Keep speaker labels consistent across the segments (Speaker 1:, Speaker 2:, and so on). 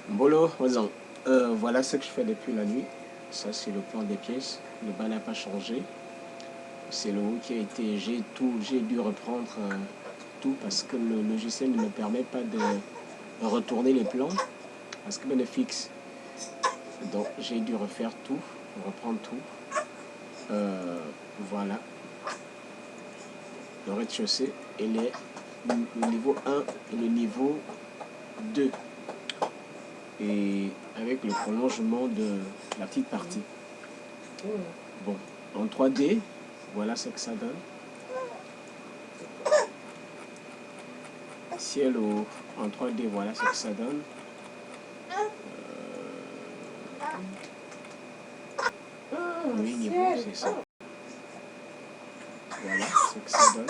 Speaker 1: Bolo, voilà ce que je fais depuis la nuit. Ça, c'est le plan des pièces. Le bas n'a pas changé. C'est le haut qui a été... J'ai dû reprendre tout parce que le logiciel ne me permet pas de retourner les plans parce que ben, est fixe. Donc, j'ai dû refaire tout, reprendre tout. Voilà. Le rez-de-chaussée et le niveau 1 et le niveau 2. Et avec le prolongement de la petite partie. Bon, en 3D, voilà ce que ça donne. Ciel en 3D, voilà ce que ça donne. Oui, niveau, c'est ça. Voilà ce que ça donne.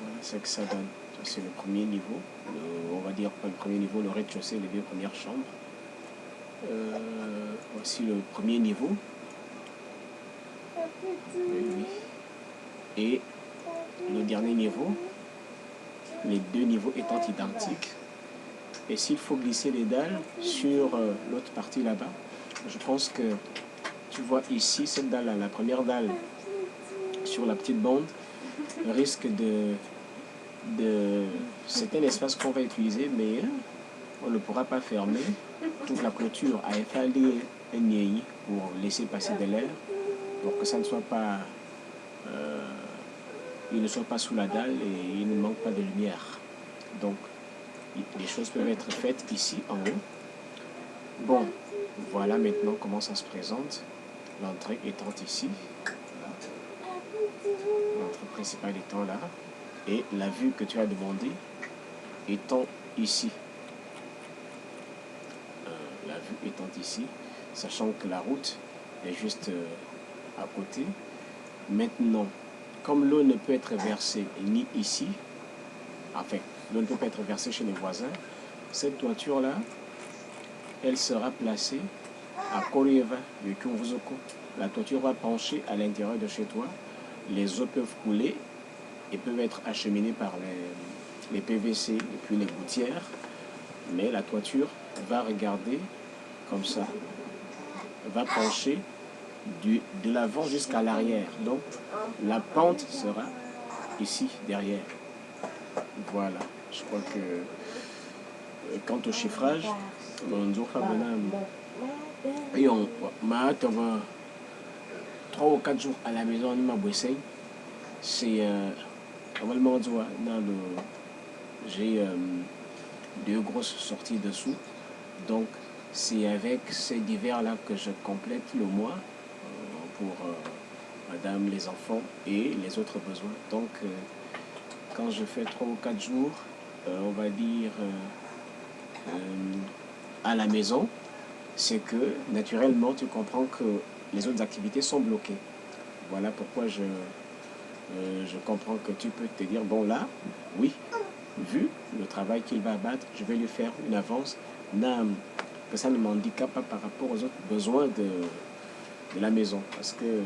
Speaker 1: Voilà ce que ça donne. Ça, c'est le premier niveau. On va dire pas le premier niveau, le rez-de-chaussée, les deux premières chambres. Voici le premier niveau. Oui, oui. Et le dernier niveau, les deux niveaux étant identiques. Et s'il faut glisser les dalles sur l'autre partie là-bas, je pense que tu vois ici, cette dalle-là, la première dalle sur la petite bande, risque de c'est un espace qu'on va utiliser, mais on ne pourra pas fermer toute la clôture à effaler un nid pour laisser passer de l'air, pour que ça ne soit pas il ne soit pas sous la dalle et il ne manque pas de lumière. Donc, les choses peuvent être faites ici en haut. Bon, voilà maintenant comment ça se présente. L'entrée étant ici. L'entrée principale étant là. Et la vue que tu as demandé étant ici. La vue étant ici. Sachant que la route est juste à côté. Maintenant, comme l'eau ne peut être versée ni ici, enfin, l'eau ne peut pas être versée chez les voisins, cette toiture-là, elle sera placée à Korieva, le Kyunvuzoko. La toiture va pencher à l'intérieur de chez toi. Les eaux peuvent couler et peuvent être acheminées par les PVC et puis les gouttières. Mais la toiture va regarder comme ça, va pencher de l'avant jusqu'à l'arrière. Donc, la pente sera ici, derrière. Voilà. Je crois que quant au chiffrage, et on m'a 3 ou 4 jours à la maison à Nimabwessei. C'est normalement j'ai 2 grosses sorties dessous. Donc c'est avec ces divers-là que je complète le mois pour madame, les enfants et les autres besoins. Donc quand je fais 3 ou 4 jours, on va dire à la maison, c'est que naturellement tu comprends que les autres activités sont bloquées. Voilà pourquoi je comprends que tu peux te dire, bon là, oui, vu le travail qu'il va abattre, je vais lui faire une avance, que ça ne m'handicape pas par rapport aux autres besoins de la maison. Parce que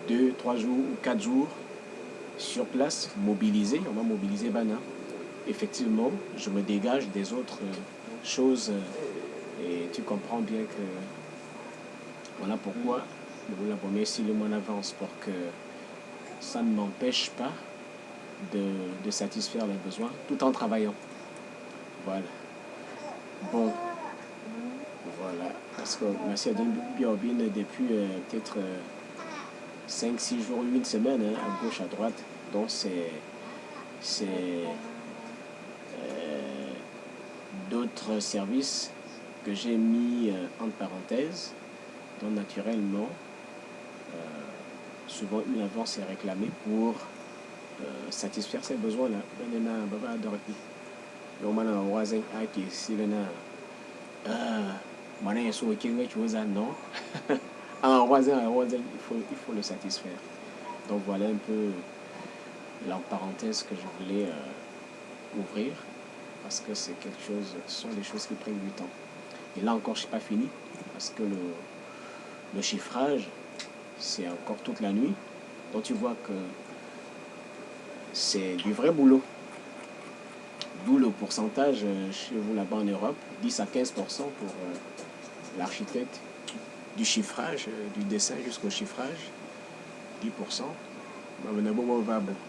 Speaker 1: 2, 3 jours ou 4 jours sur place, mobilisé, on va mobiliser Bana. Effectivement, je me dégage des autres choses et tu comprends bien que voilà pourquoi nous l'avons mis ici le mois en avance pour que ça ne m'empêche pas de satisfaire les besoins tout en travaillant. Voilà. Bon, voilà. Parce que merci à Biobin depuis peut-être 5-6 jours, 8 semaines, hein, à gauche, à droite. Donc c'est d'autres services que j'ai mis entre parenthèses, dont naturellement, souvent une avance est réclamée pour satisfaire ces besoins-là. Non. Un voisin, il faut le satisfaire. Donc voilà un peu la parenthèse que je voulais ouvrir, parce que c'est quelque chose, ce sont des choses qui prennent du temps. Et là encore, je n'ai pas fini, parce que le chiffrage, c'est encore toute la nuit. Donc tu vois que c'est du vrai boulot. D'où le pourcentage chez vous là-bas en Europe, 10 à 15% pour l'architecte, du chiffrage, du dessin jusqu'au chiffrage, 10%.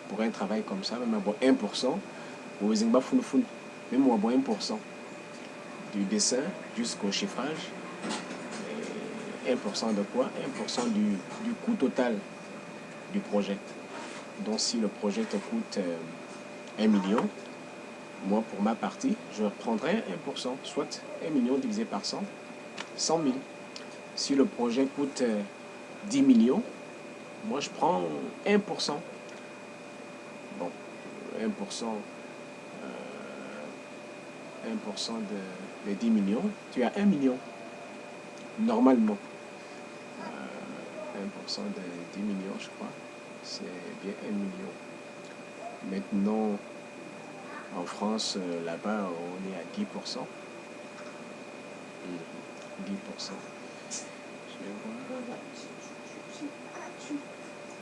Speaker 1: Pour un travail comme ça, même 1%, même 1% du dessin jusqu'au chiffrage. 1% de quoi? 1% du coût total du projet. Donc si le projet te coûte 1 million, moi pour ma partie, je prendrai 1%, soit 1 million divisé par 100, 100 000. Si le projet coûte 10 millions, moi je prends 1%. Bon, 1%, 1% de 10 millions, tu as 1 million. Normalement, 1% de 10 millions, je crois, c'est bien 1 million. Maintenant, en France, là-bas, on est à 10%. 10%. Je vais voir.